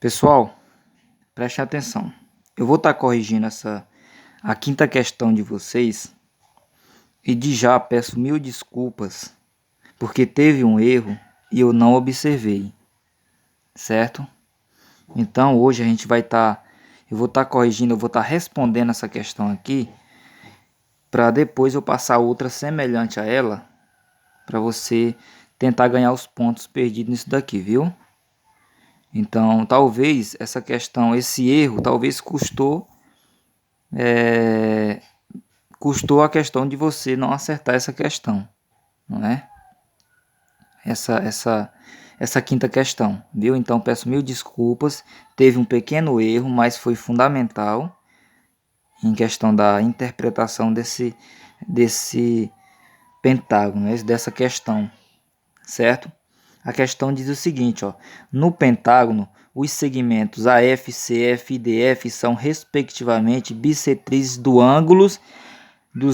Pessoal, preste atenção. Eu vou estar corrigindo a quinta questão de vocês e de já peço mil desculpas porque teve um erro e eu não observei, certo? Então hoje a gente eu vou estar corrigindo, eu vou estar respondendo essa questão aqui para depois eu passar outra semelhante a ela para você tentar ganhar os pontos perdidos nisso daqui, viu? Então, talvez essa questão, esse erro, talvez custou a questão de você não acertar essa questão, não é? Essa quinta questão, viu? Então, peço mil desculpas. Teve um pequeno erro, mas foi fundamental em questão da interpretação desse pentágono, dessa questão, certo? A questão diz o seguinte, ó: no pentágono, os segmentos AF, CF e DF são respectivamente bissetrizes dos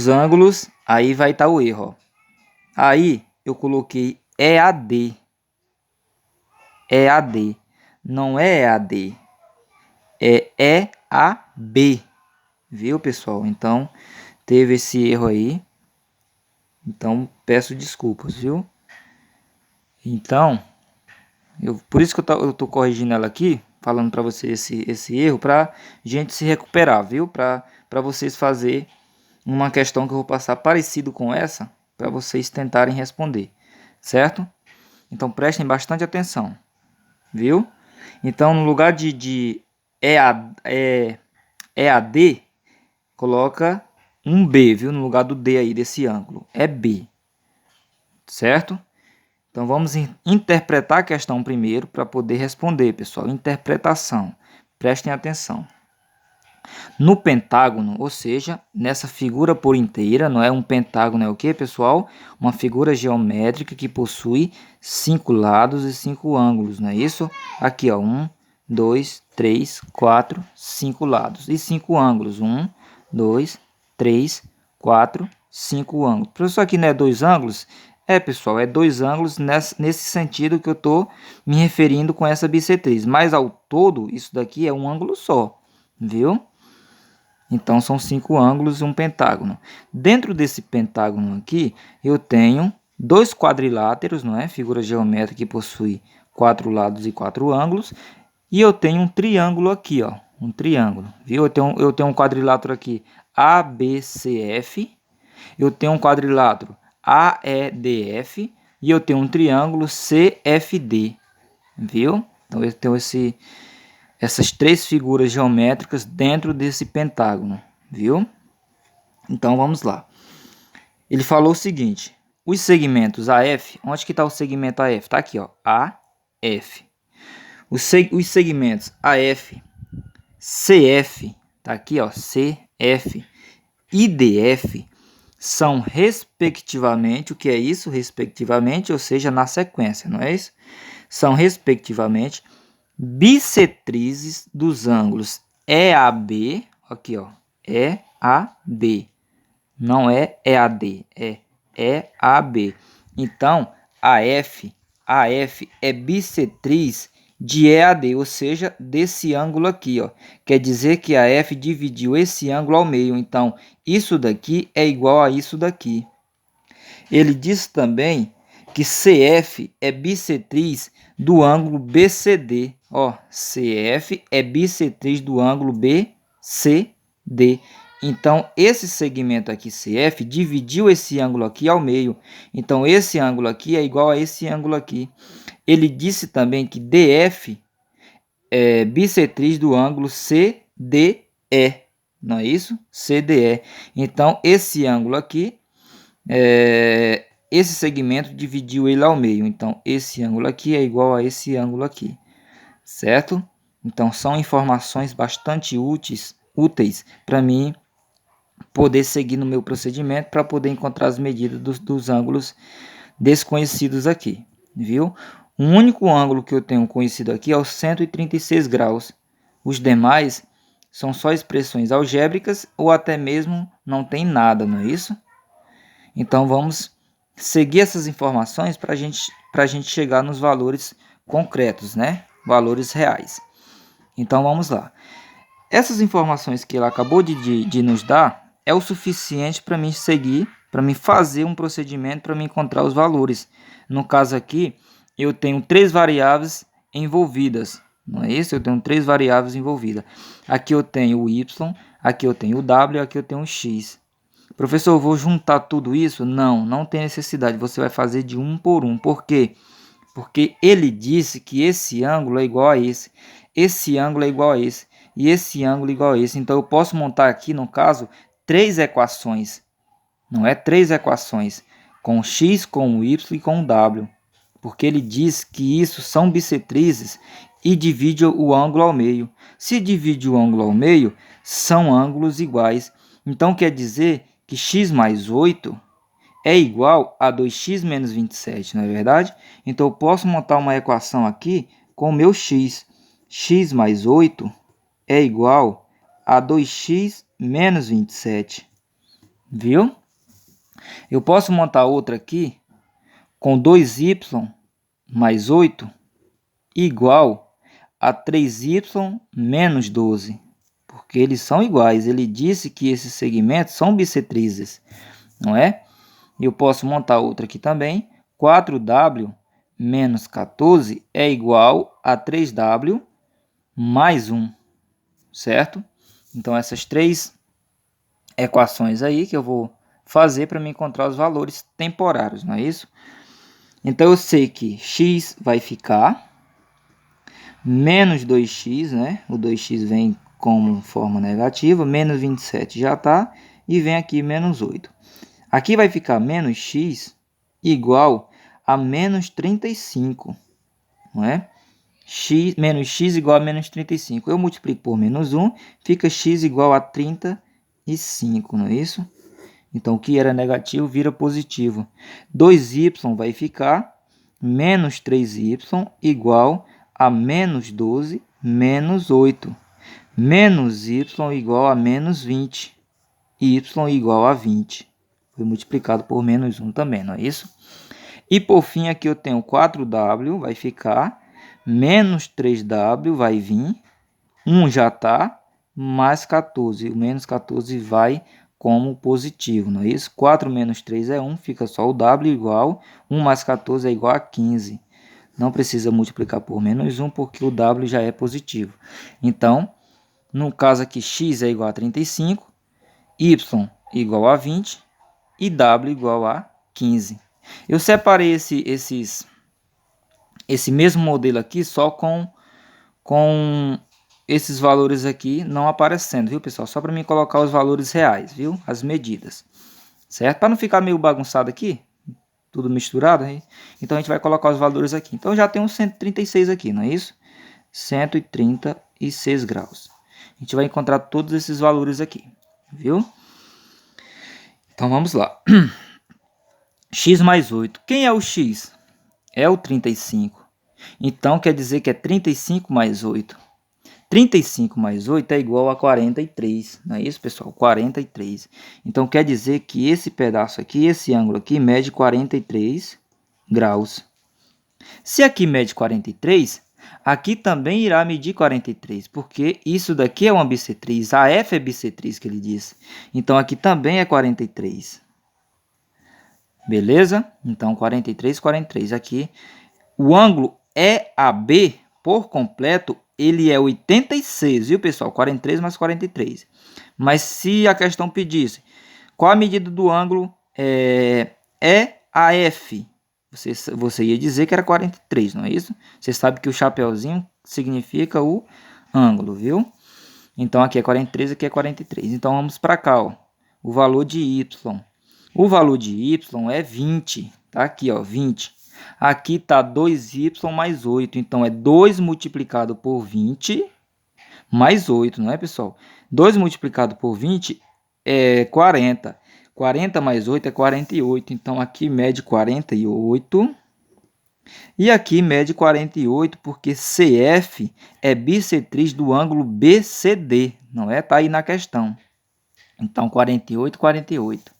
ângulos. Aí vai estar o erro, ó. Aí eu coloquei EAD. EAD. Não é EAD. É EAB. Viu, pessoal? Então, teve esse erro aí. Então, peço desculpas, viu? Então, por isso que eu tô corrigindo ela aqui, falando para você esse erro, para gente se recuperar, viu? Para vocês fazer uma questão que eu vou passar parecido com essa, para vocês tentarem responder, certo? Então prestem bastante atenção, viu? Então no lugar de EAD, coloca um B, viu? No lugar do D aí, desse ângulo, é B, certo? Então vamos interpretar a questão primeiro para poder responder, pessoal. Interpretação. Prestem atenção. No pentágono, ou seja, nessa figura por inteira, não é um pentágono, é o que, pessoal? Uma figura geométrica que possui 5 lados e 5 ângulos, não é isso? Aqui, ó, 1, 2, 3, 4, 5 lados e 5 ângulos. 1, 2, 3, 4, 5 ângulos. Professor, aqui não é 2 ângulos? Pessoal, é 2 ângulos nesse sentido que eu estou me referindo com essa bissetriz. Mas ao todo, isso daqui é um ângulo só, viu? Então, são 5 ângulos e um pentágono. Dentro desse pentágono aqui, eu tenho 2 quadriláteros, não é? Figura geométrica que possui 4 lados e 4 ângulos. E eu tenho um triângulo aqui, ó. Um triângulo, viu? Eu tenho um quadrilátero aqui, ABCF. Eu tenho um quadrilátero AEDF e eu tenho um triângulo CFD, viu? Então eu tenho essas 3 figuras geométricas dentro desse pentágono, viu? Então vamos lá. Ele falou o seguinte: os segmentos AF, onde que está o segmento AF? Está aqui, ó, AF. Os segmentos AF, CF, está aqui, ó, CF e DF são respectivamente, o que é isso? Respectivamente, ou seja, na sequência, não é isso? São respectivamente bissetrizes dos ângulos EAB, aqui ó, EAB, não é EAD, é EAB. Então, AF é bissetriz de EAD, ou seja, desse ângulo aqui, ó. Quer dizer que a F dividiu esse ângulo ao meio, então isso daqui é igual a isso daqui. Ele diz também que CF é bissetriz do ângulo BCD, ó, CF é bissetriz do ângulo BCD. Então, esse segmento aqui, CF, dividiu esse ângulo aqui ao meio. Então, esse ângulo aqui é igual a esse ângulo aqui. Ele disse também que DF é bissetriz do ângulo CDE, não é isso? CDE. Então, esse ângulo aqui, esse segmento dividiu ele ao meio. Então, esse ângulo aqui é igual a esse ângulo aqui, certo? Então, são informações bastante úteis para mim poder seguir no meu procedimento para poder encontrar as medidas dos ângulos desconhecidos aqui, viu? O único ângulo que eu tenho conhecido aqui é o 136 graus. Os demais são só expressões algébricas ou até mesmo não tem nada, não é isso? Então vamos seguir essas informações para a gente chegar nos valores concretos, né? Valores reais. Então vamos lá. Essas informações que ela acabou de nos dar é o suficiente para mim seguir, para mim fazer um procedimento para mim encontrar os valores. No caso aqui, eu tenho 3 variáveis envolvidas, não é isso? Eu tenho 3 variáveis envolvidas. Aqui eu tenho o y, aqui eu tenho o w, aqui eu tenho o x. Professor, eu vou juntar tudo isso? Não, não tem necessidade. Você vai fazer de um por um. Por quê? Porque ele disse que esse ângulo é igual a esse ângulo é igual a esse, e esse ângulo é igual a esse. Então, eu posso montar aqui, no caso, 3 equações. Não é 3 equações, com x, com y e com w. Porque ele diz que isso são bissetrizes e divide o ângulo ao meio. Se divide o ângulo ao meio, são ângulos iguais. Então, quer dizer que x mais 8 é igual a 2x menos 27, não é verdade? Então, eu posso montar uma equação aqui com o meu x. X mais 8 é igual a 2x menos 27. Viu? Eu posso montar outra aqui com 2y mais 8 igual a 3y menos 12. Porque eles são iguais. Ele disse que esses segmentos são bissetrizes, não é? Eu posso montar outra aqui também. 4w menos 14 é igual a 3w mais 1, certo? Então, essas 3 equações aí que eu vou fazer para me encontrar os valores temporários, não é isso? Então, eu sei que x vai ficar menos 2x, né? O 2x vem como forma negativa, menos 27 já está, e vem aqui menos 8. Aqui vai ficar menos x igual a menos 35, não é? Menos x igual a menos 35. Eu multiplico por menos 1, fica x igual a 35, não é isso? Então, o que era negativo vira positivo. 2y vai ficar menos 3y igual a menos 12 menos 8. Menos y igual a menos 20. Y igual a 20. Foi multiplicado por menos 1 também, não é isso? E por fim, aqui eu tenho 4w, vai ficar, menos 3w vai vir, 1 já está, mais 14. O menos 14 vai como positivo, não é isso? 4 menos 3 é 1, fica só o w igual, 1 mais 14 é igual a 15. Não precisa multiplicar por menos 1, porque o w já é positivo. Então, no caso aqui, x é igual a 35, y igual a 20 e w igual a 15. Eu separei esse mesmo modelo aqui só com esses valores aqui não aparecendo, viu, pessoal? Só para mim colocar os valores reais, viu? As medidas, certo? Para não ficar meio bagunçado aqui, tudo misturado, hein? Então a gente vai colocar os valores aqui. Então já tem um 136 aqui, não é isso? 136 graus. A gente vai encontrar todos esses valores aqui, viu? Então vamos lá. X mais 8. Quem é o x? É o 35. Então quer dizer que é 35 mais 8. 35 mais 8 é igual a 43. Não é isso, pessoal? 43. Então quer dizer que esse pedaço aqui, esse ângulo aqui, mede 43 graus. Se aqui mede 43, aqui também irá medir 43, porque isso daqui é uma bissetriz. A F é bissetriz que ele disse. Então aqui também é 43. Beleza? Então 43, 43. Aqui o ângulo EAB por completo, ele é 86, viu, pessoal? 43 mais 43. Mas se a questão pedisse qual a medida do ângulo EAF, você ia dizer que era 43, não é isso? Você sabe que o chapeuzinho significa o ângulo, viu? Então aqui é 43, aqui é 43. Então vamos para cá, ó. O valor de y. O valor de y é 20. Tá aqui, ó, 20. Aqui está 2y mais 8. Então, é 2 multiplicado por 20 mais 8, não é, pessoal? 2 multiplicado por 20 é 40. 40 mais 8 é 48. Então, aqui mede 48. E aqui mede 48 porque CF é bissetriz do ângulo BCD, não é? Está aí na questão. Então, 48, 48.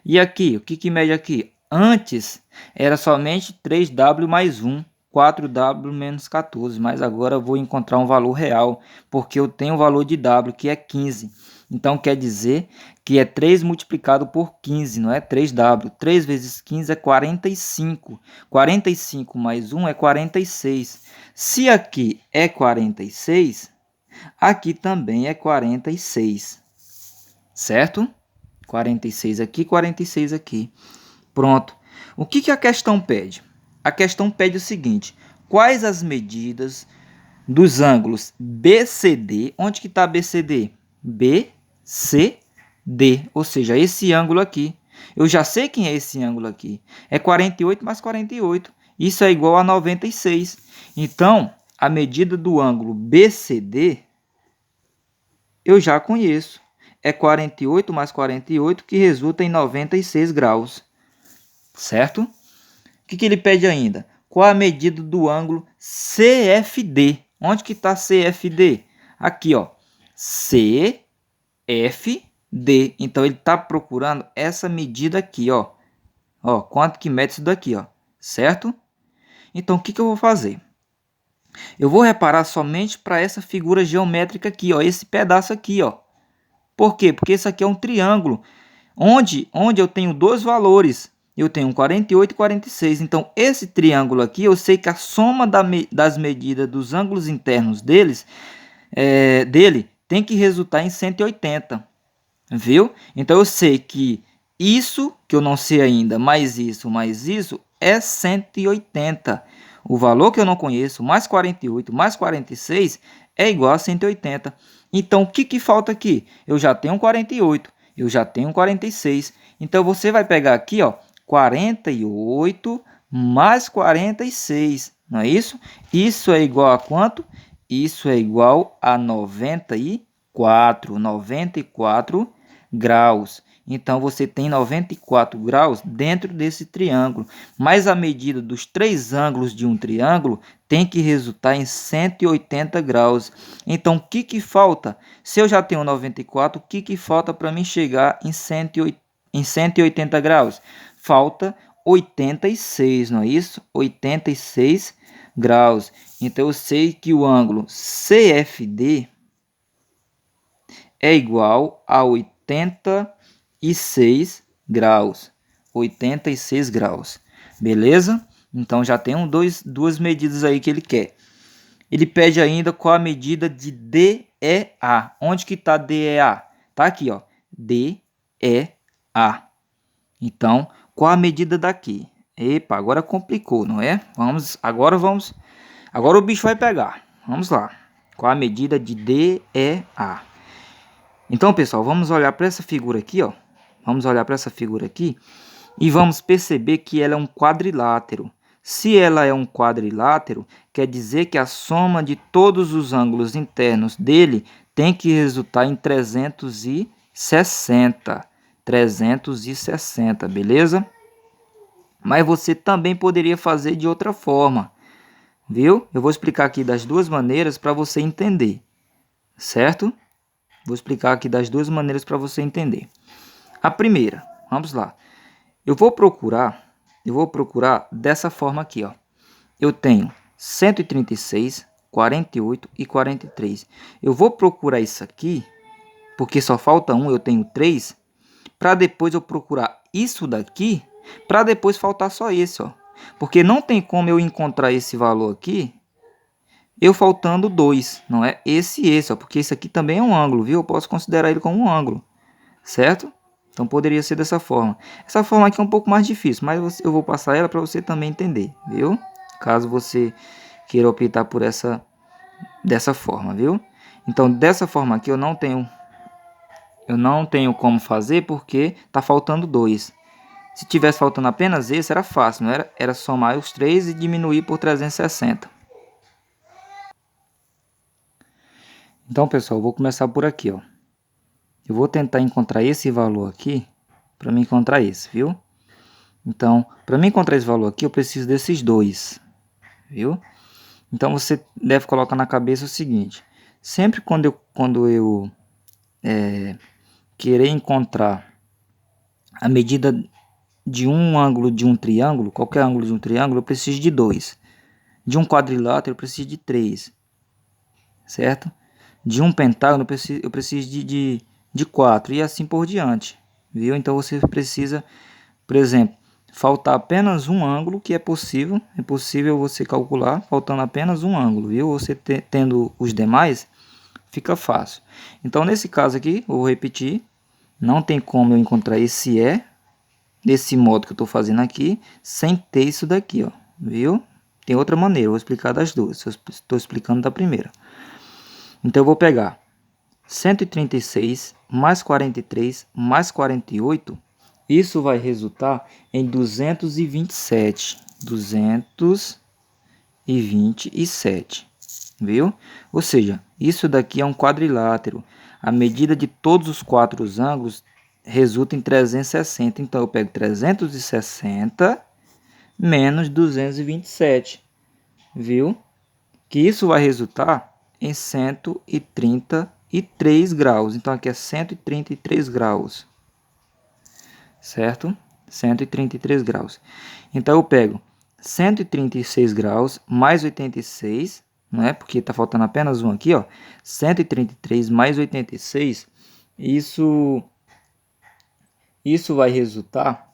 E aqui, o que mede aqui? Antes era somente 3w mais 1. 4w menos 14, mas agora eu vou encontrar um valor real, porque eu tenho o valor de w, que é 15. Então, quer dizer que é 3 multiplicado por 15, não é 3w. 3 vezes 15 é 45. 45 mais 1 é 46. Se aqui é 46, aqui também é 46. Certo? 46 aqui, 46 aqui. Pronto. O que a questão pede? A questão pede o seguinte: quais as medidas dos ângulos BCD? Onde que está BCD? BCD, ou seja, esse ângulo aqui. Eu já sei quem é esse ângulo aqui. É 48 mais 48. Isso é igual a 96. Então, a medida do ângulo BCD eu já conheço. É 48 mais 48, que resulta em 96 graus. Certo? O que ele pede ainda? Qual a medida do ângulo CFD? Onde que está CFD? Aqui, ó. CFD. Então, ele está procurando essa medida aqui, ó. Ó, quanto que mede isso daqui, ó. Certo? Então, o que eu vou fazer? Eu vou reparar somente para essa figura geométrica aqui, ó. Esse pedaço aqui, ó. Por quê? Porque isso aqui é um triângulo. Onde eu tenho dois valores. Eu tenho 48 e 46. Então, esse triângulo aqui, eu sei que a soma das medidas dos ângulos internos dele tem que resultar em 180. Viu? Então, eu sei que isso, que eu não sei ainda, mais isso, é 180. O valor que eu não conheço, mais 48, mais 46, é igual a 180. Então, o que falta aqui? Eu já tenho 48, eu já tenho 46. Então, você vai pegar aqui, ó, 48 mais 46, não é isso? Isso é igual a quanto? Isso é igual a 94 graus. Então, você tem 94 graus dentro desse triângulo. Mas a medida dos três ângulos de um triângulo tem que resultar em 180 graus. Então, o que falta? Se eu já tenho 94, o que falta para mim chegar em 180 graus? Falta 86, não é isso? 86 graus. Então, eu sei que o ângulo CFD é igual a 86 graus. 86 graus. Beleza? Então, já tem duas medidas aí que ele quer. Ele pede ainda qual a medida de DEA. Onde que está DEA? Está aqui, ó. DEA. Então, qual a medida daqui? Epa, agora complicou, não é? Agora o bicho vai pegar. Vamos lá. Qual a medida de DEA? Então, pessoal, vamos olhar para essa figura aqui, ó. Vamos olhar para essa figura aqui e vamos perceber que ela é um quadrilátero. Se ela é um quadrilátero, quer dizer que a soma de todos os ângulos internos dele tem que resultar em 360. 360, beleza? Mas você também poderia fazer de outra forma, viu? Eu vou explicar aqui das duas maneiras para você entender, certo? Vou explicar aqui das duas maneiras para você entender. A primeira, vamos lá. Eu vou procurar dessa forma aqui, ó. Eu tenho 136, 48 e 43. Eu vou procurar isso aqui, porque só falta um, eu tenho 3, para depois eu procurar isso daqui, para depois faltar só esse, ó. Porque não tem como eu encontrar esse valor aqui eu faltando 2, não é? Esse, ó, porque esse aqui também é um ângulo, viu? Eu posso considerar ele como um ângulo, certo? Então, poderia ser dessa forma. Essa forma aqui é um pouco mais difícil, mas eu vou passar ela para você também entender, viu? Caso você queira optar por dessa forma, viu? Então, dessa forma aqui eu não tenho como fazer porque tá faltando 2. Se tivesse faltando apenas esse, era fácil, não era? Era somar os 3 e diminuir por 360. Então, pessoal, eu vou começar por aqui, ó. Eu vou tentar encontrar esse valor aqui para me encontrar esse, viu? Então, para me encontrar esse valor aqui, eu preciso desses dois, viu? Então, você deve colocar na cabeça o seguinte: sempre quando eu querer encontrar a medida de um ângulo de um triângulo, qualquer ângulo de um triângulo, eu preciso de 2. De um quadrilátero eu preciso de 3, certo? De um pentágono eu preciso de 4 e assim por diante, viu? Então você precisa, por exemplo, faltar apenas um ângulo, que é possível você calcular faltando apenas um ângulo, viu? Você tendo os demais, fica fácil. Então nesse caso aqui, eu vou repetir, não tem como eu encontrar esse desse modo que eu estou fazendo aqui, sem ter isso daqui, ó, viu? Tem outra maneira, eu vou explicar das duas, eu estou explicando da primeira. Então eu vou pegar 136 mais 43 mais 48, isso vai resultar em 227, viu? Ou seja, isso daqui é um quadrilátero. A medida de todos os quatro ângulos resulta em 360. Então eu pego 360 menos 227, viu? Que isso vai resultar em 133 graus. Então aqui é 133 graus, certo? 133 graus. Então eu pego 136 graus mais 86, não é? Porque está faltando apenas um aqui, ó. 133 mais 86, isso vai resultar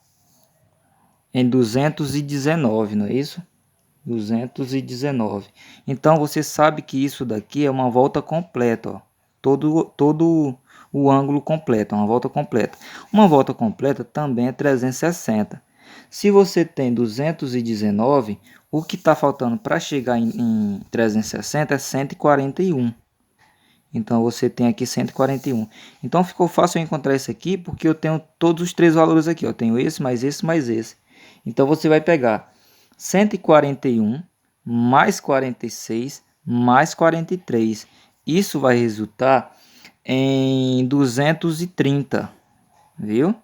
em 219, não é isso? 219. Então você sabe que isso daqui é uma volta completa, ó. Todo o ângulo completo, uma volta completa. Uma volta completa também é 360. Se você tem 219, o que está faltando para chegar em 360 é 141. Então você tem aqui 141. Então ficou fácil eu encontrar isso aqui, porque eu tenho todos os três valores aqui. Eu tenho esse, mais esse, mais esse. Então você vai pegar 141 mais 46 mais 43. Isso vai resultar em 230, viu?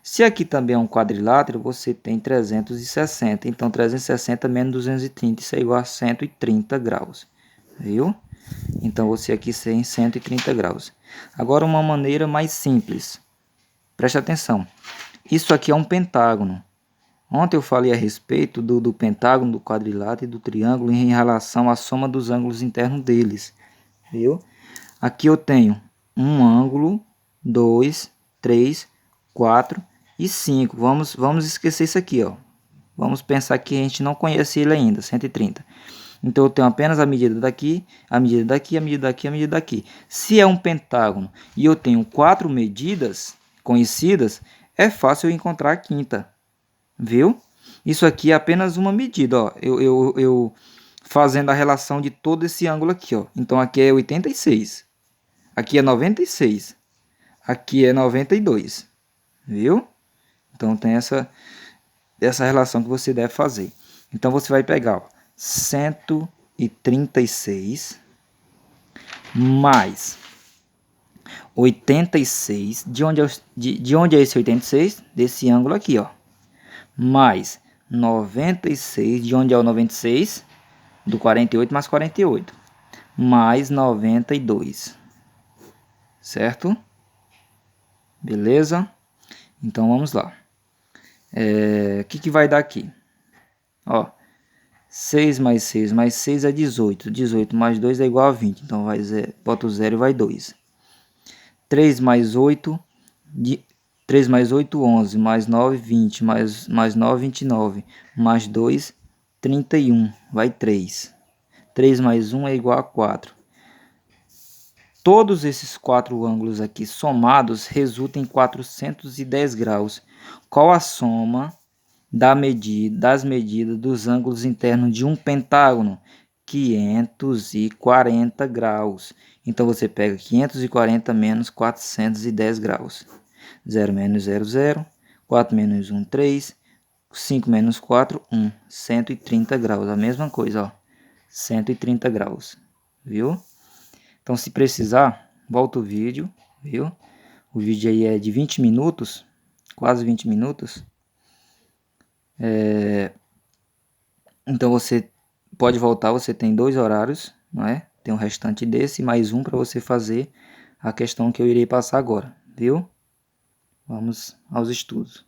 Se aqui também é um quadrilátero, você tem 360. Então 360 menos 230, isso é igual a 130 graus, viu? Então você aqui tem 130 graus. Agora uma maneira mais simples. Preste atenção. Isso aqui é um pentágono. Ontem eu falei a respeito do pentágono, do quadrilátero e do triângulo em relação à soma dos ângulos internos deles, viu? Aqui eu tenho um ângulo, 2, 3, 4 e 5. Vamos esquecer isso aqui, ó. Vamos pensar que a gente não conhece ele ainda, 130. Então eu tenho apenas a medida daqui, a medida daqui, a medida daqui, a medida daqui. Se é um pentágono e eu tenho 4 medidas conhecidas, é fácil eu encontrar a quinta. Viu? Isso aqui é apenas uma medida, ó. Eu fazendo a relação de todo esse ângulo aqui, ó. Então aqui é 86. Aqui é 96. Aqui é 92. Viu? Então tem essa relação que você deve fazer. Então você vai pegar, ó, 136 mais 86. De onde é esse 86? Desse ângulo aqui, ó. Mais 96, de onde é o 96? Do 48 mais 48. Mais 92. Certo? Beleza? Então vamos lá. O que vai dar aqui? Ó, 6 mais 6 mais 6 é 18. 18 mais 2 é igual a 20. Então bota o 0 e vai 2. 3 mais 8, 3 mais 8, 11, mais 9, 20, mais 9, 29, mais 2, 31, vai 3. 3 mais 1 é igual a 4. Todos esses quatro ângulos aqui somados resultam em 410 graus. Qual a soma das medidas dos ângulos internos de um pentágono? 540 graus. Então você pega 540 menos 410 graus. 0 menos 0, 0. 4 menos 1, 3. 5 menos 4, 1. 130 graus. A mesma coisa, ó. 130 graus. Viu? Então, se precisar, volta o vídeo, viu? O vídeo aí é de 20 minutos. Quase 20 minutos. Então, você pode voltar. Você tem 2 horários, não é? Tem o restante desse, mais um para você fazer a questão que eu irei passar agora, viu? Vamos aos estudos.